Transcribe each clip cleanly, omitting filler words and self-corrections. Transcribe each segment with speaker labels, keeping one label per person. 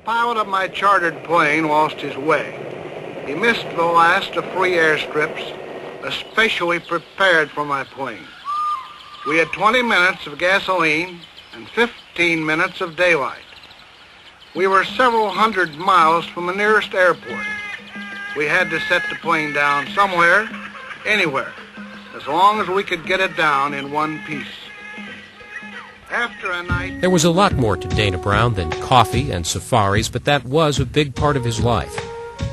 Speaker 1: pilot of my chartered plane lost his way. He missed the last of free airstrips, especially prepared for my plane. We had 20 minutes of gasoline and 15 minutes of daylight. We were several hundred miles from the nearest airport. We had to set the plane down somewhere, anywhere, as long as we could get it down in one piece. After a night...
Speaker 2: There was a lot more to Dana Brown than coffee and safaris, but that was a big part of his life.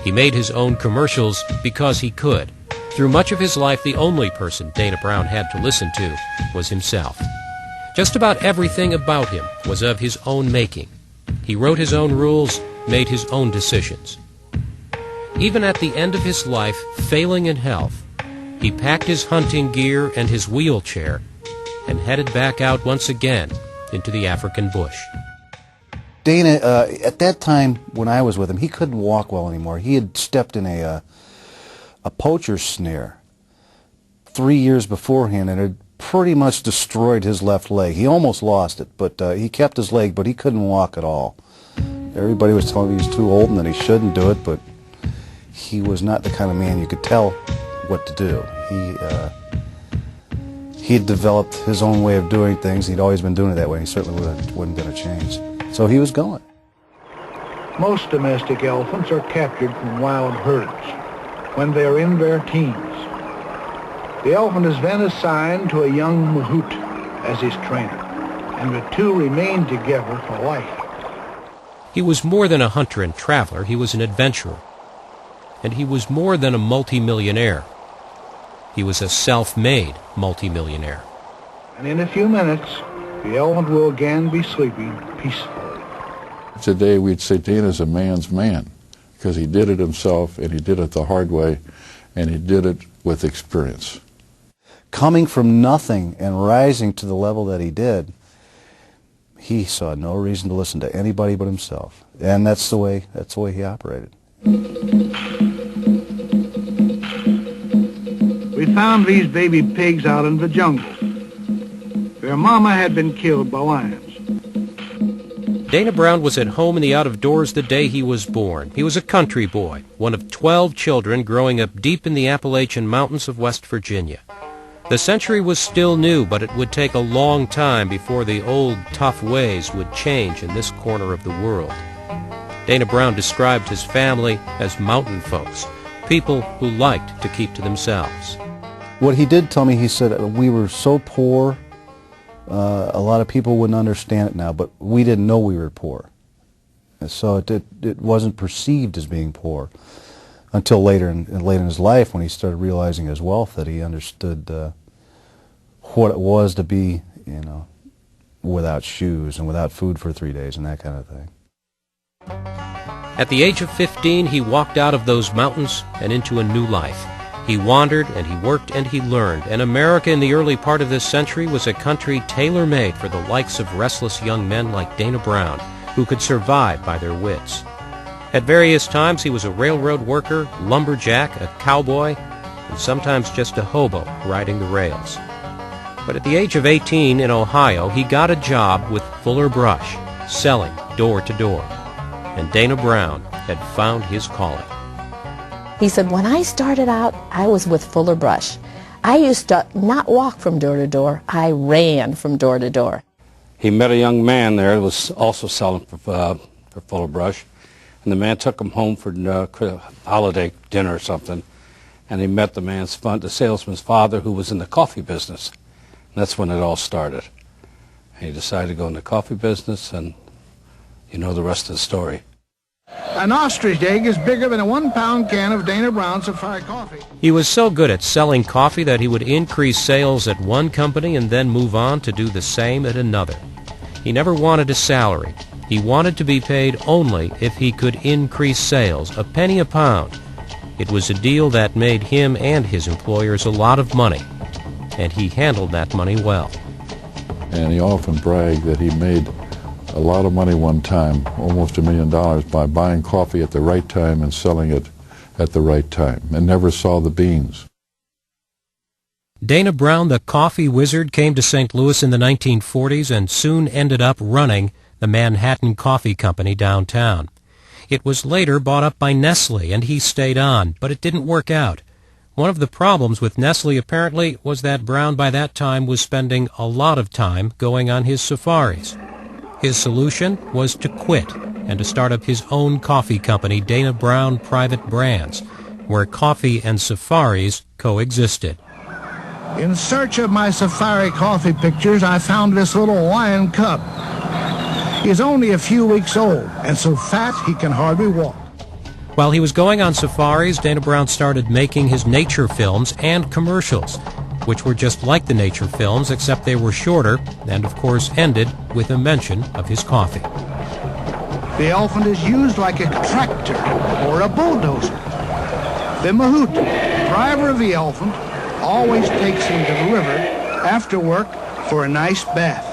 Speaker 2: He made his own commercials because he could. Through much of his life, the only person Dana Brown had to listen to was himself. Just about everything about him was of his own making. He wrote his own rules, made his own decisions. Even at the end of his life, failing in health, he packed his hunting gear and his wheelchair and headed back out once again into the African bush.
Speaker 3: Dana, at that time when I was with him, he couldn't walk well anymore. He had stepped in a poacher's snare 3 years beforehand and had pretty much destroyed his left leg. He almost lost it, but he kept his leg, but he couldn't walk at all. Everybody was telling him he was too old and that he shouldn't do it, but he was not the kind of man you could tell what to do. He had developed his own way of doing things. He'd always been doing it that way. He certainly wasn't going to change. So he was going.
Speaker 1: Most domestic elephants are captured from wild herds when they are in their teens. The elephant is then assigned to a young mahout as his trainer, and the two remain together for life.
Speaker 2: He was more than a hunter and traveler. He was an adventurer. And he was more than a multimillionaire. He was a self-made multimillionaire.
Speaker 1: And in a few minutes, the elephant will again be sleeping peacefully.
Speaker 4: Today we'd say Dana's a man's man, because he did it himself, and he did it the hard way, and he did it with experience.
Speaker 3: Coming from nothing and rising to the level that he did, he saw no reason to listen to anybody but himself. And that's the way he operated.
Speaker 1: We found these baby pigs out in the jungle. Their mama had been killed by lions.
Speaker 2: Dana Brown was at home in the out-of-doors the day he was born. He was a country boy, one of 12 children growing up deep in the Appalachian Mountains of West Virginia. The century was still new, but it would take a long time before the old, tough ways would change in this corner of the world. Dana Brown described his family as mountain folks, people who liked to keep to themselves.
Speaker 3: What he did tell me, he said, we were so poor, a lot of people wouldn't understand it now, but we didn't know we were poor. And so it wasn't perceived as being poor until later in his life when he started realizing his wealth, that he understood what it was to be, without shoes and without food for 3 days and that kind of thing.
Speaker 2: At the age of 15, he walked out of those mountains and into a new life. He wandered and he worked and he learned, and America in the early part of this century was a country tailor-made for the likes of restless young men like Dana Brown, who could survive by their wits. At various times he was a railroad worker, lumberjack, a cowboy, and sometimes just a hobo riding the rails. But at the age of 18 in Ohio, he got a job with Fuller Brush, selling door to door. And Dana Brown had found his calling.
Speaker 5: He said, when I started out, I was with Fuller Brush. I used to not walk from door to door, I ran from door to door.
Speaker 6: He met a young man there who was also selling for Fuller Brush, and the man took him home for holiday dinner or something, and he met the salesman's father, who was in the coffee business. And that's when it all started. And he decided to go in the coffee business, and you know the rest of the story.
Speaker 1: An ostrich egg is bigger than a 1-pound can of Dana Brown Safari coffee.
Speaker 2: He was so good at selling coffee that he would increase sales at one company and then move on to do the same at another. He never wanted a salary. He wanted to be paid only if he could increase sales, a penny a pound. It was a deal that made him and his employers a lot of money, and he handled that money well.
Speaker 4: And he often bragged that he made a lot of money one time, almost $1 million, by buying coffee at the right time and selling it at the right time, and never saw the beans.
Speaker 2: Dana Brown, the coffee wizard, came to St. Louis in the 1940s and soon ended up running the Manhattan Coffee Company downtown. It was later bought up by Nestle, and he stayed on, but it didn't work out. One of the problems with Nestle, apparently, was that Brown by that time was spending a lot of time going on his safaris. His solution was to quit and to start up his own coffee company, Dana Brown Private Brands, where coffee and safaris coexisted.
Speaker 1: In search of my safari coffee pictures, I found this little lion cub. He's only a few weeks old and so fat he can hardly walk.
Speaker 2: While he was going on safaris, Dana Brown started making his nature films and commercials, which were just like the nature films, except they were shorter and, of course, ended with a mention of his coffee.
Speaker 1: The elephant is used like a tractor or a bulldozer. The mahout, driver of the elephant, always takes him to the river after work for a nice bath.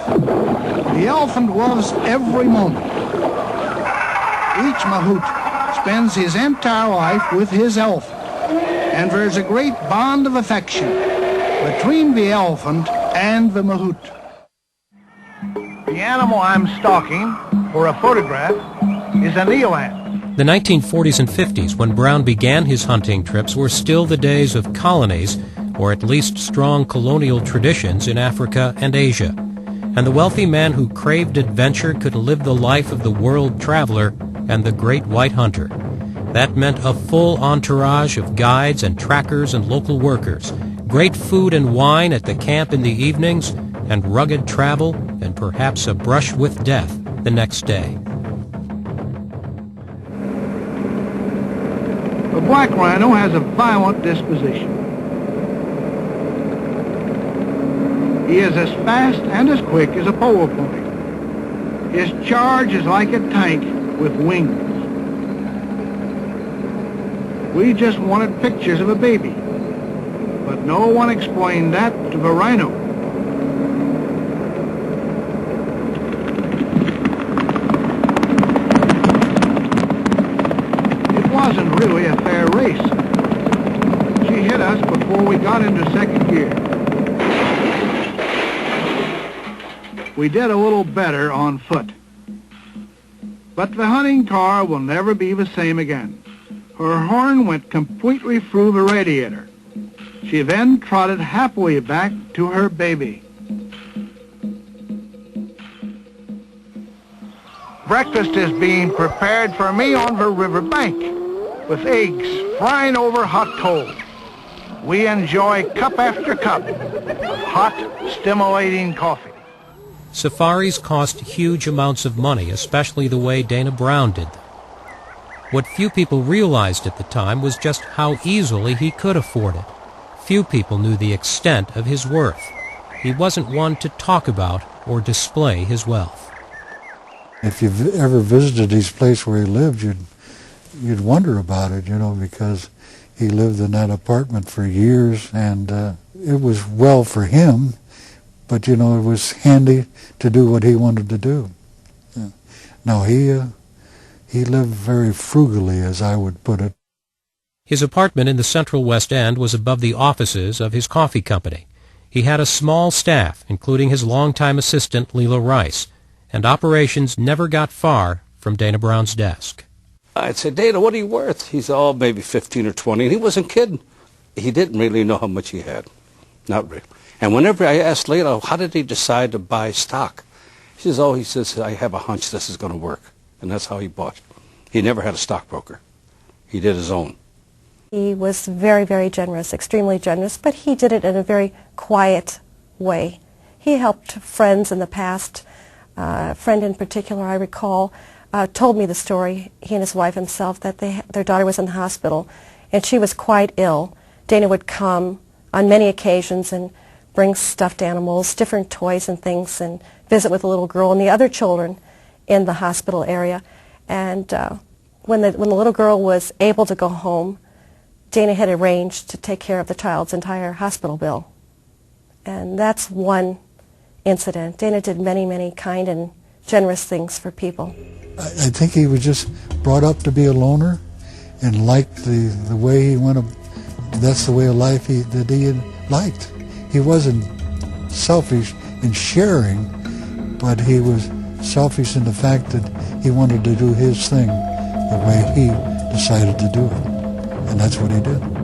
Speaker 1: The elephant loves every moment. Each mahout spends his entire life with his elephant, and there's a great bond of affection between the elephant and the mahout. The animal I'm stalking for a photograph is an eland.
Speaker 2: The 1940s and 50s, when Brown began his hunting trips, were still the days of colonies, or at least strong colonial traditions in Africa and Asia. And the wealthy man who craved adventure could live the life of the world traveler and the great white hunter. That meant a full entourage of guides and trackers and local workers, great food and wine at the camp in the evenings, and rugged travel and perhaps a brush with death the next day.
Speaker 1: The black rhino has a violent disposition. He is as fast and as quick as a polo pony. His charge is like a tank with wings. We just wanted pictures of a baby, but no one explained that to the rhino. It wasn't really a fair race. She hit us before we got into second gear. We did a little better on foot. But the hunting car will never be the same again. Her horn went completely through the radiator. She then trotted happily back to her baby. Breakfast is being prepared for me on the river bank, with eggs frying over hot coals. We enjoy cup after cup of hot, stimulating coffee.
Speaker 2: Safaris cost huge amounts of money, especially the way Dana Brown did them. What few people realized at the time was just how easily he could afford it. Few people knew the extent of his worth. He wasn't one to talk about or display his wealth.
Speaker 7: If you've ever visited these places where he lived, you'd wonder about it, because he lived in that apartment for years, and it was well for him. But, it was handy to do what he wanted to do. Yeah. Now, he lived very frugally, as I would put it.
Speaker 2: His apartment in the central West End was above the offices of his coffee company. He had a small staff, including his longtime assistant, Leela Rice, and operations never got far from Dana Brown's desk.
Speaker 6: I'd say, Dana, what are you worth? He's all maybe 15 or 20, and he wasn't kidding. He didn't really know how much he had. Not really. And whenever I asked Leela, how did he decide to buy stock? He says, I have a hunch this is going to work. And that's how he bought. He never had a stockbroker. He did his own.
Speaker 8: He was very, very generous, extremely generous, but he did it in a very quiet way. He helped friends in the past. A friend in particular, I recall, told me the story, he and his wife himself, that their daughter was in the hospital, and she was quite ill. Dana would come on many occasions and bring stuffed animals, different toys and things, and visit with the little girl and the other children in the hospital area. And when the little girl was able to go home, Dana had arranged to take care of the child's entire hospital bill. And that's one incident. Dana did many, many kind and generous things for people.
Speaker 7: I think he was just brought up to be a loner and liked the way he went. That's the way of life that he liked. He wasn't selfish in sharing, but he was selfish in the fact that he wanted to do his thing the way he decided to do it. And that's what he did.